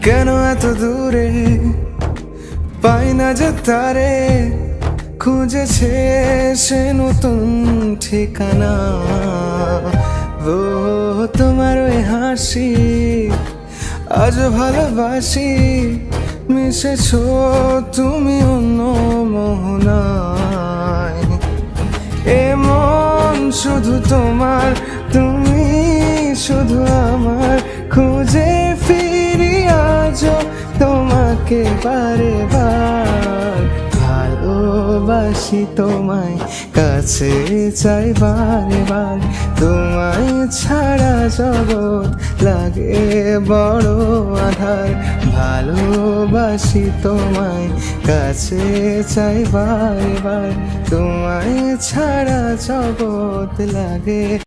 কেন এত দূরে পাই না যে তারে, খুঁজেছে সে নতুন ঠিকানা। ও তোমার ওই হাসি আজ ভালোবাসি, মিশেছো তুমি অন্য মোহনায়। এ মন শুধু তোমার, তুমি শুধু আমার, খুঁজে ফিরি আজও তোমাকে বারে বার। ভালোবাসি তোমায়, কাছে চাই বারে বার, তোমায় ছাড়া জগৎ লাগে বড় আধার। ভালোবাসি তোমায়, কাছে চাই বারে বার, তোমায় ছাড়া জগৎ লাগে।